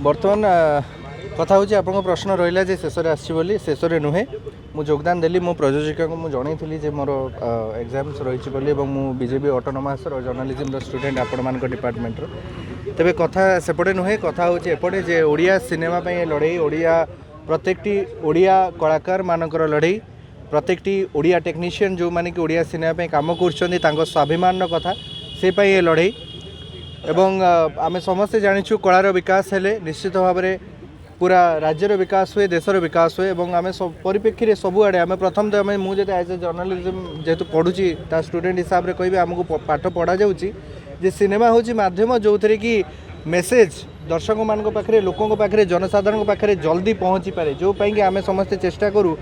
बर्तमान कथा हूँ आप प्रश्न रहा जे शेष में शेष नुहे मु योगदान देली मो प्रयोजिका को मुझे जनई मोर एग्जाम्स रही बीजेपी ऑटोनोमस जर्नलिज्म स्टूडेंट आपण डिपार्टमेंट तेरे कथा सेपटे नुहे कथा हूँ एपटे जे ओडिया सिनेमा लड़ई ओडिया प्रत्येकटी ओडिया कलाकार मानकर लड़ई प्रत्येकटी ओडिया टेक्नीशियन जो माने कि ओडिया सिनेमा काम कर स्वाभिमान कथा से ये लड़ई एवं आमे समस्ते जानिछु कलार विकास हेले निश्चित भाव में पूरा राज्यर विकास हुए देशर विकास हुए एवं आमे परिप्रेक्षी में सबुआड़े आमे प्रथम तो मुझे एज ए जर्नलिज्म जेहेतु पढ़ुची ता स्टूडेंट हिसाब से कह आमको पाठ पढ़ा जाऊँगी जे सिनेमा हूँ माध्यम जो थे कि मेसेज दर्शक मान पाखे लोकों पाखे जनसाधारण पाखे जल्दी पहुँची पारे जो कि आमे समस्ते चेष्टा करूँ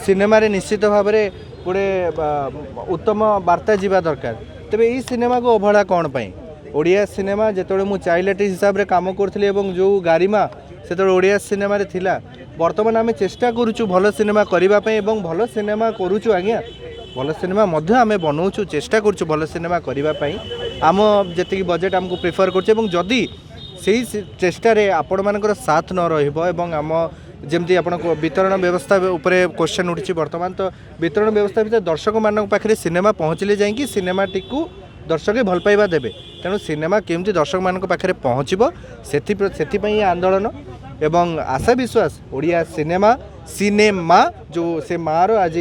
सिनेमा निश्चित भाव में गोटे उत्तम वार्ता जावा दरकार तेरे यही सिनेमा को अवहेला कौन पाई ओडिया सिनेमा जिते मु चाइल्ड आर्टिस्ट हिसाब से कम करी जो गारिमा से ओडिया सिनेमा थिला बर्तमान आम चेष्टा करुचु भल सिनेमा करने भल सिनेमा करुचु आज्ञा भल सिनेमा आम बनाऊँ चेष्टा करुचु भल सिनेमा करने आम जी बजेट आमको प्रिफर करुँच से चेष्टा आपण मानकर साथ न रम जमती आप वितरण व्यवस्था उपरे क्वेश्चन उठी बर्तमान तो वितरण व्यवस्था भीतर दर्शक मान पाखे सिनेमा पहुँचले जाकि सिनेमाटी को दर्शक भल पाइबा देबे तेणु सिनेमा केमती दर्शक मान पाखे पहुँचब से आंदोलन एवं आशा विश्वास ओडिया सिनेमा जो से मार आज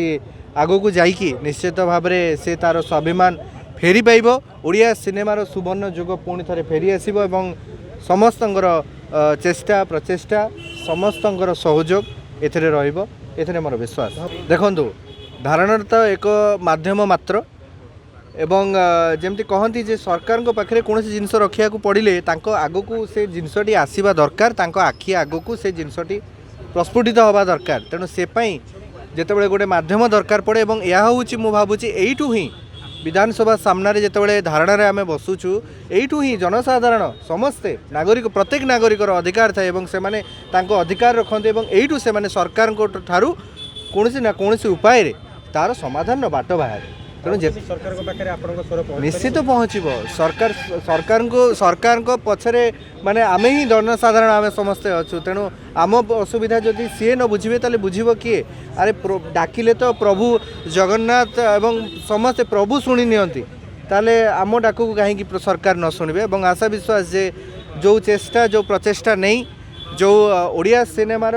आगो को जाइकी निश्चित भाव में से तार स्वाभिमान फेरी पाइब ओडिया सिनेमार सुवर्ण जुग पुणी थे फेरी आसब एवं समस्तंकर चेष्टा प्रचेष्टा समस्तंकर सहयोग एथिरे रहिबो एथिरे मोर विश्वास देखु धारणा तो एक माध्यम मात्र एवं जमती कहती जे सरकार को पाखे कौन जिनस रखा पड़े आग को से जिनसटी आसवा दरकार आखि आग को से जिनसटी प्रस्फुटित हवा दरकार तेणु से जिते गोटे माध्यम दरकार पड़े और यह हूँ मु भावुँ यू ही विधानसभा सामने जिते धारणा आम बसुचु यू ही जनसाधारण समस्ते नागरिक प्रत्येक नागरिक अधिकार थाए से अधिकार रखते यू से सरकार ठारू कौन ना कौन उपाय तार समाधान बाट बाहर तेणु सरकार निश्चित पहुँचब सरकार को पछरे माने आमे ही जनसाधारण आमे समस्ते अच्छु तेणु आम असुविधा जदि सी न बुझे ताले बुझब किए अरे डाकिले तो प्रभु जगन्नाथ एवं समस्ते प्रभु शुणी नियंती ताले आम डाकू को कहीं सरकार न शुणवे और आशा विश्वास जे जो चेष्टा जो प्रचेष्टा नहीं जो ओडिया सिनेमार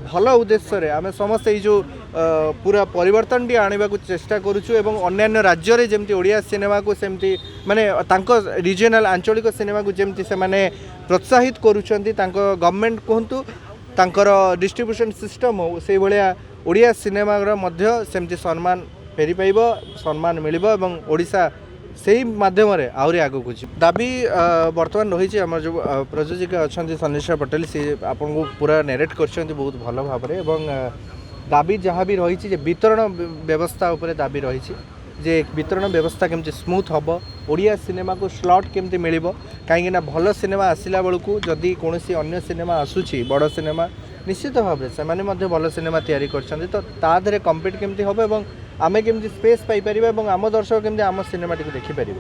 भल उद्देश्य आम समस्ते जो पूरा परिवर्तन टी आने को चेष्टा करुचु एवं अन्य राज्य में जमती ओडिया सिनेमा को सेमती माने तांको रीजनल आंचलिक सिनेमा को जमती से माने प्रोत्साहित करुचंती तांको गवर्नमेंट कहतु तांकर डिस्ट्रीब्यूशन सिस्टम हो से भाया ओडिया सिनेमा मध्य सेमती सम्मान फेरी पाइब सम्मान मिलिब एवं ओडिशा से ही माध्यम आहरी आगक दाबी बर्तमान रही आम जो प्रयोजिका अच्छा सन्निशा पटेल सी आपन को पूरा नेरेट कर बहुत भल भाव में दाबी जहाँ भी रही वितरण व्यवस्था उपरे दाबी रही जे वितरण व्यवस्था केमती स्मूथ हम ओडिया सिनेमा को स्लॉट केमती मिल कहीं भल सिनेमा आसला बेलू जदि कौन अन्य सिनेमा आसूची बड़ सिनेमा निश्चित भाव से भल सिनेमा तैयारी कर तो तादे कम्पीट केमती हम आमे केमती स्पेस पाई परिबा आम दर्शक केमती आम सिनेमा देखिपर।